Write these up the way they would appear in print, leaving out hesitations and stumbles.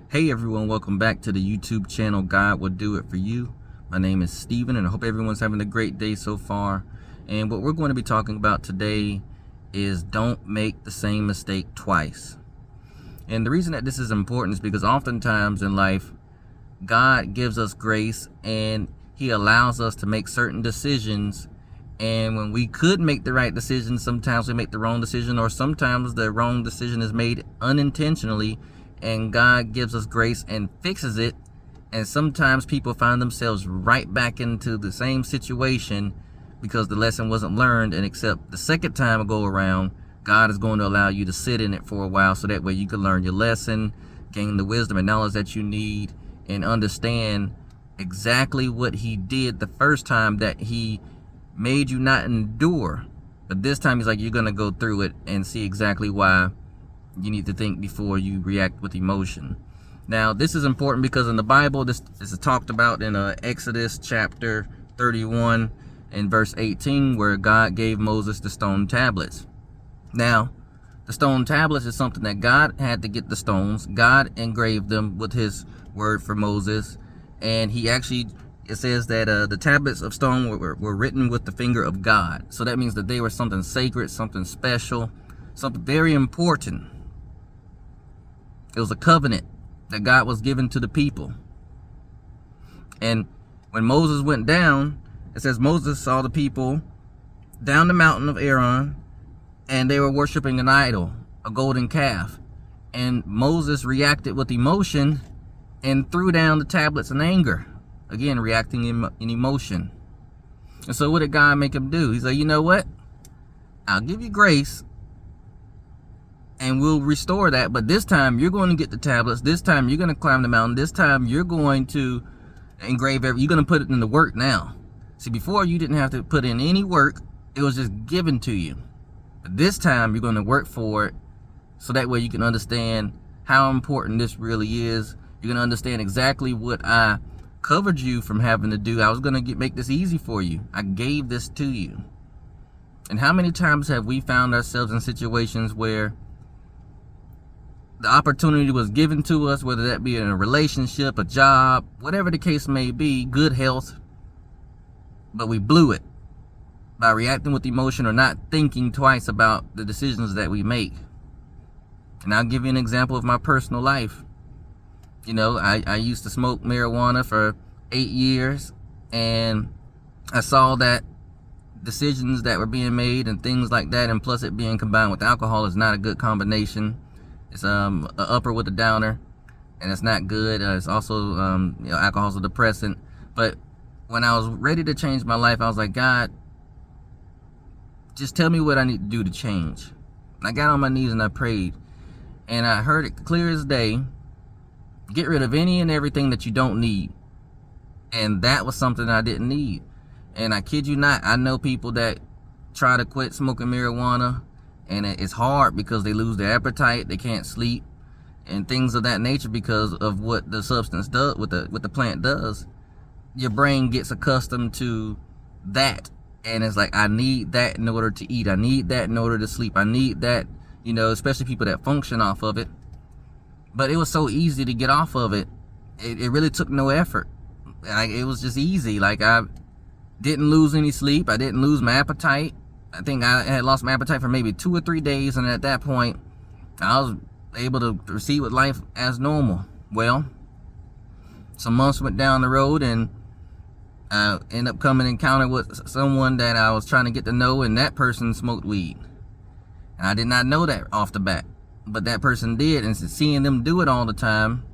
Hey everyone, welcome back to the YouTube channel God Will Do It For You. My name is Steven and I hope everyone's having a great day so far. And what we're going to be talking about today is don't make the same mistake twice. And the reason that this is important is because oftentimes in life, God gives us grace and He allows us to make certain decisions. And when we could make the right decision, sometimes we make the wrong decision, or sometimes the wrong decision is made unintentionally, and God gives us grace and fixes it. And sometimes people find themselves right back into the same situation because the lesson wasn't learned, and except the second time go around, God is going to allow you to sit in it for a while so that way you can learn your lesson, gain the wisdom and knowledge that you need, and understand exactly what He did the first time that He made you not endure. But this time He's like, you're going to go through it and see exactly why you need to think before you react with emotion. Now, this is important because in the Bible, this is talked about in Exodus chapter 31 and verse 18, where God gave Moses the stone tablets. Now, the stone tablets is something that God had to get the stones. God engraved them with His word for Moses. And He actually, it says that the tablets of stone were written with the finger of God. So that means that they were something sacred, something special, something very important. It was a covenant that God was giving to the people. And when Moses went down, it says Moses saw the people down the mountain of Aaron, and they were worshiping an idol, a golden calf. And Moses reacted with emotion and threw down the tablets in anger. Again, reacting in emotion. And so what did God make him do? He said, you know what? I'll give you grace and we'll restore that, but this time you're going to get the tablets. This time you're going to climb the mountain. This time you're going to engrave you're going to put it in the work now. See, before you didn't have to put in any work. It was just given to you. But this time you're going to work for it, so that way you can understand how important this really is. You're going to understand exactly what I covered you from having to do. I was going to make this easy for you. I gave this to you. And how many times have we found ourselves in situations where the opportunity was given to us, whether that be in a relationship, a job, whatever the case may be, good health, but we blew it by reacting with emotion or not thinking twice about the decisions that we make. And I'll give you an example of my personal life. You know, I used to smoke marijuana for 8 years, and I saw that decisions that were being made and things like that, and plus it being combined with alcohol, is not a good combination. It's an upper with a downer, and it's not good. It's also alcohol's a depressant. But when I was ready to change my life, I was like, God, just tell me what I need to do to change. And I got on my knees and I prayed, and I heard it clear as day. Get rid of any and everything that you don't need. And that was something I didn't need. And I kid you not, I know people that try to quit smoking marijuana, and it's hard because they lose their appetite, they can't sleep, and things of that nature because of what the substance does, what the plant does. Your brain gets accustomed to that, and it's like, I need that in order to eat, I need that in order to sleep, I need that, you know, especially people that function off of it. But it was so easy to get off of it. It really took no effort. It was just easy. Like, I didn't lose any sleep, I didn't lose my appetite. I think I had lost my appetite for maybe 2 or 3 days, and at that point, I was able to proceed with life as normal. Well, some months went down the road, and I ended up coming in encounter with someone that I was trying to get to know, and that person smoked weed. And I did not know that off the bat, but that person did, and seeing them do it all the time,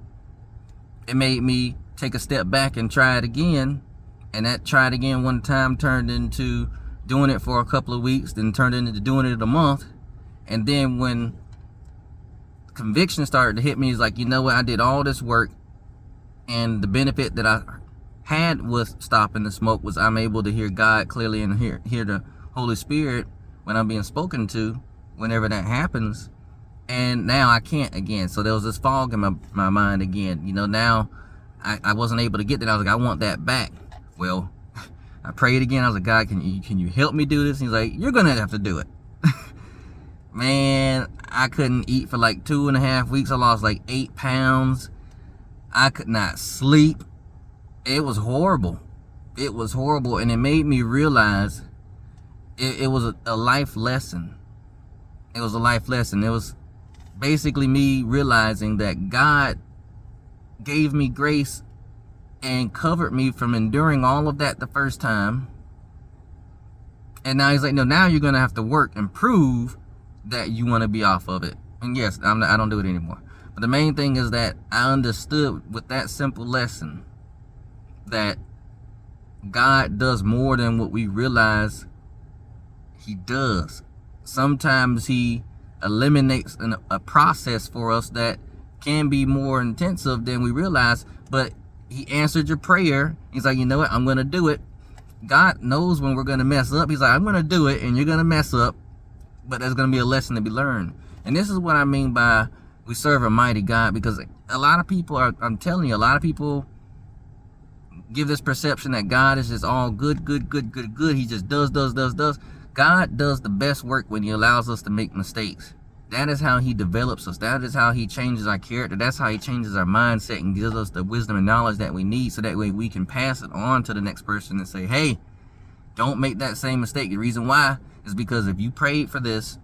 it made me take a step back and try it again. And that try it again one time turned into doing it for a couple of weeks, then turned into doing it a month. And then when conviction started to hit me, it's like, you know what, I did all this work, and the benefit that I had with stopping the smoke was I'm able to hear God clearly and hear the Holy Spirit when I'm being spoken to, whenever that happens. And now I can't again. So there was this fog in my mind again. You know, now I wasn't able to get that. I was like, I want that back. Well, I prayed again. I was like, God, can you help me do this? And He's like, you're gonna have to do it. Man, I couldn't eat for like 2.5 weeks. I lost like 8 pounds. I could not sleep. It was horrible. It was horrible, and it made me realize it was a life lesson. It was a life lesson. It was basically me realizing that God gave me grace and covered me from enduring all of that the first time. And now he's like, no, now you're going to have to work and prove that you want to be off of it. And yes, I don't do it anymore. But the main thing is that I understood with that simple lesson that God does more than what we realize he does. Sometimes he eliminates a process for us that can be more intensive than we realize, but he answered your prayer. He's like, you know what, I'm going to do it. God knows when we're going to mess up. He's like, I'm going to do it, and you're going to mess up, but there's going to be a lesson to be learned. And this is what I mean by we serve a mighty God, because a lot of people I'm telling you, a lot of people give this perception that God is just all good. He just does. God does the best work when he allows us to make mistakes. That is how he develops us. That is how he changes our character. That's how he changes our mindset and gives us the wisdom and knowledge that we need, so that way we can pass it on to the next person and say, hey, don't make that same mistake. The reason why is because if you prayed for this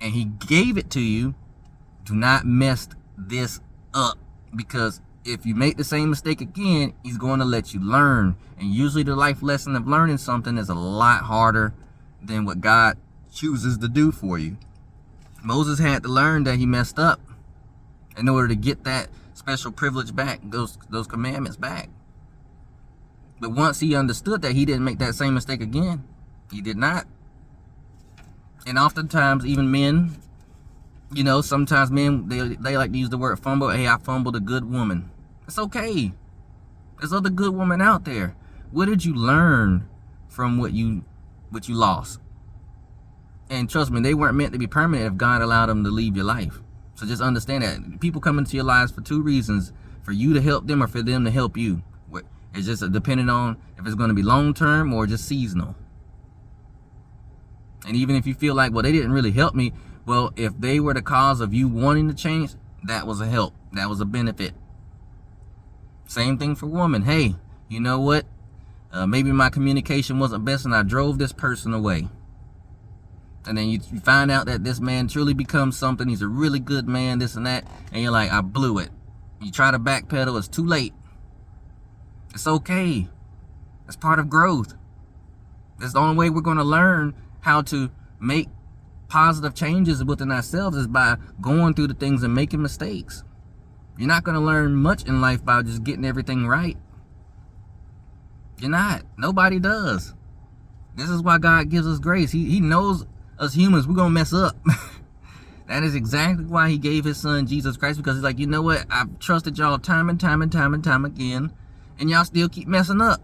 and he gave it to you, do not mess this up, because if you make the same mistake again, he's going to let you learn. And usually the life lesson of learning something is a lot harder than what God chooses to do for you. Moses had to learn that he messed up in order to get that special privilege back, those commandments back. But once he understood that, he didn't make that same mistake again. He did not. And oftentimes, even men, you know, sometimes men, they like to use the word fumble. Hey, I fumbled a good woman. It's okay. There's other good women out there. What did you learn from what you lost? And trust me, they weren't meant to be permanent if God allowed them to leave your life. So just understand that people come into your lives for two reasons: for you to help them or for them to help you. It's just depending on if it's going to be long term or just seasonal. And even if you feel like, well, they didn't really help me, well, if they were the cause of you wanting to change, that was a help. That was a benefit. Same thing for women. Hey, you know what? Maybe my communication wasn't best and I drove this person away. And then you find out that this man truly becomes something. He's a really good man, this and that. And you're like, I blew it. You try to backpedal, it's too late. It's okay. It's part of growth. That's the only way we're going to learn how to make positive changes within ourselves, is by going through the things and making mistakes. You're not going to learn much in life by just getting everything right. You're not. Nobody does. This is why God gives us grace. He knows us humans, we're going to mess up. That is exactly why he gave his son, Jesus Christ, because he's like, you know what? I've trusted y'all time and time again, and y'all still keep messing up.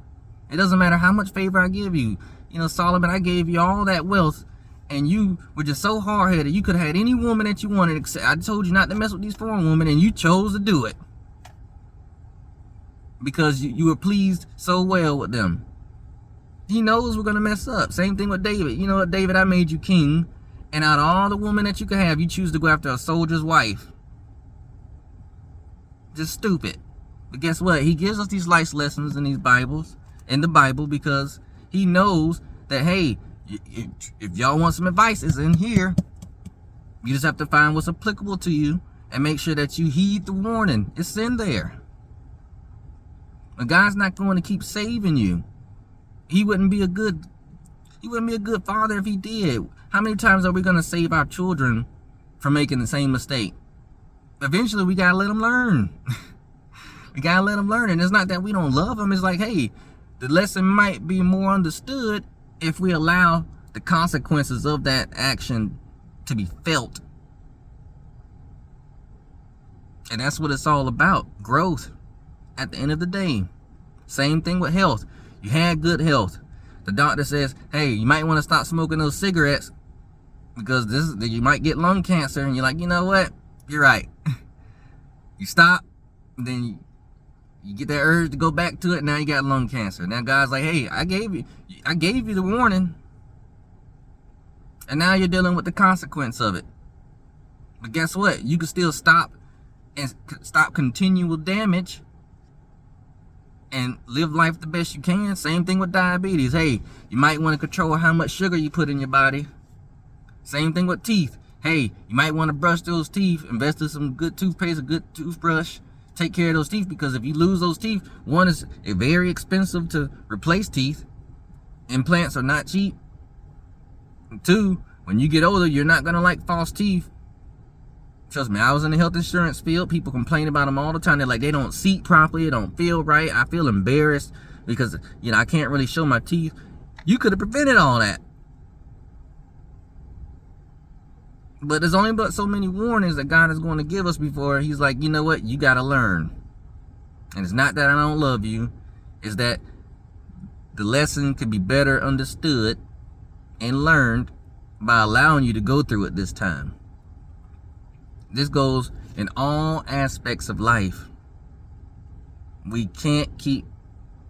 It doesn't matter how much favor I give you. You know, Solomon, I gave you all that wealth, and you were just so hard-headed. You could have had any woman that you wanted, except I told you not to mess with these foreign women, and you chose to do it because you were pleased so well with them. He knows we're going to mess up. Same thing with David. You know what, David, I made you king, and out of all the women that you could have, you choose to go after a soldier's wife. Just stupid. But guess what? He gives us these life lessons in the Bible, because he knows that, hey, if y'all want some advice, it's in here. You just have to find what's applicable to you and make sure that you heed the warning. It's in there. But God's not going to keep saving you. He wouldn't be a good father if he did. How many times are we going to save our children from making the same mistake? Eventually, we got to let them learn. We got to let them learn. And it's not that we don't love them. It's like, hey, the lesson might be more understood if we allow the consequences of that action to be felt. And that's what it's all about. Growth. At the end of the day. Same thing with health. You had good health. The doctor says, hey, you might want to stop smoking those cigarettes because you might get lung cancer. And you're like, you know what? You're right. You stop, and then you get that urge to go back to it. Now you got lung cancer. Now God's like, hey, I gave you the warning, and now you're dealing with the consequence of it. But guess what? You can still stop and stop continual damage and live life the best you can. Same thing with diabetes. Hey, you might want to control how much sugar you put in your body. Same thing with teeth. Hey, you might want to brush those teeth, invest in some good toothpaste, a good toothbrush, take care of those teeth, because if you lose those teeth, one, is very expensive to replace teeth. Implants are not cheap. Two, when you get older, you're not going to like false teeth. Trust me, I was in the health insurance field. People complain about them all the time. They're like, they don't seat properly, it don't feel right. I feel embarrassed because, you know, I can't really show my teeth. You could have prevented all that. But there's only but so many warnings that God is going to give us before he's like, you know what, you got to learn. And it's not that I don't love you. It's that the lesson could be better understood and learned by allowing you to go through it this time. This goes in all aspects of life. We can't keep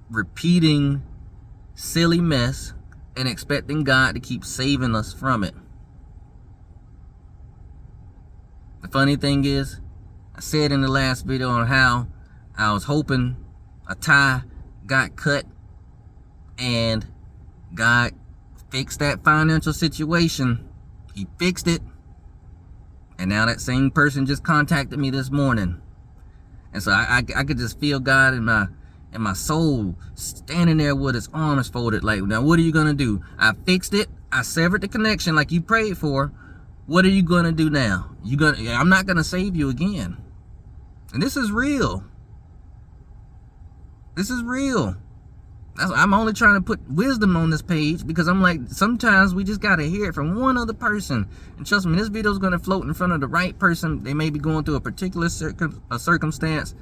repeating silly mess and expecting God to keep saving us from it. The funny thing is, I said in the last video on how I was hoping a tie got cut and God fixed that financial situation. He fixed it. And now that same person just contacted me this morning. And so I could just feel God in my soul standing there with his arms folded like, now what are you going to do? I fixed it. I severed the connection like you prayed for. What are you going to do now? I'm not going to save you again. And this is real. This is real. I'm only trying to put wisdom on this page because I'm like, sometimes we just got to hear it from one other person. And trust me, this video is going to float in front of the right person. They may be going through a particular circumstance.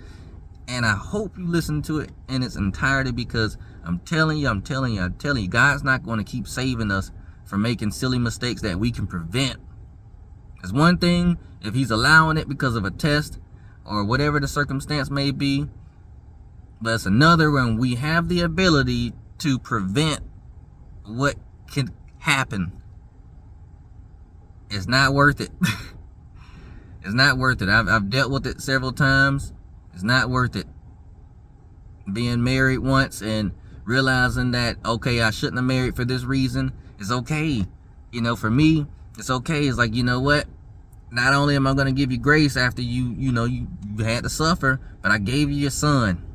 And I hope you listen to it in its entirety, because I'm telling you, God's not going to keep saving us from making silly mistakes that we can prevent. It's one thing if he's allowing it because of a test or whatever the circumstance may be. But it's another when we have the ability to prevent what can happen. It's not worth it. It's not worth it. I've dealt with it several times. It's not worth it. Being married once and realizing that, okay, I shouldn't have married for this reason. It's okay. You know, for me, it's okay. It's like, you know what? Not only am I going to give you grace after you had to suffer, but I gave you your son.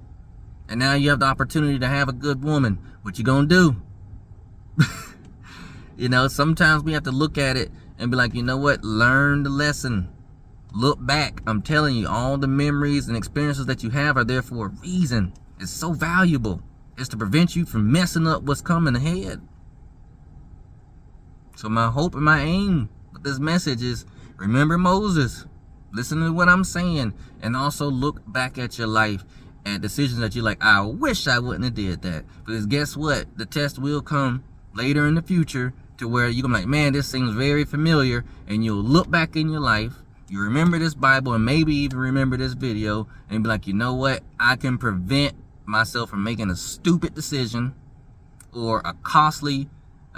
And now you have the opportunity to have a good woman. What you gonna do? You know, sometimes we have to look at it and be like, you know what? Learn the lesson. Look back. I'm telling you, all the memories and experiences that you have are there for a reason. It's so valuable. It's to prevent you from messing up what's coming ahead. So my hope and my aim with this message is, remember Moses. Listen to what I'm saying. And also look back at your life and decisions that you're like, I wish I wouldn't have did that. Because guess what? The test will come later in the future to where you're like, man, this seems very familiar. And you'll look back in your life, you remember this Bible, and maybe even remember this video, and be like, you know what? I can prevent myself from making a stupid decision or a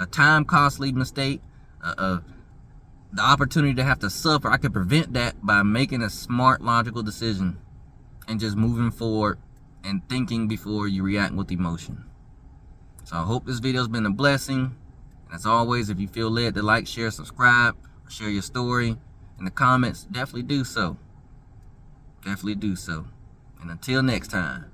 time costly mistake, the opportunity to have to suffer. I can prevent that by making a smart, logical decision. And just moving forward and thinking before you react with emotion. So I hope this video has been a blessing. And as always, if you feel led to like, share, subscribe, or share your story in the comments, definitely do so. Definitely do so. And until next time.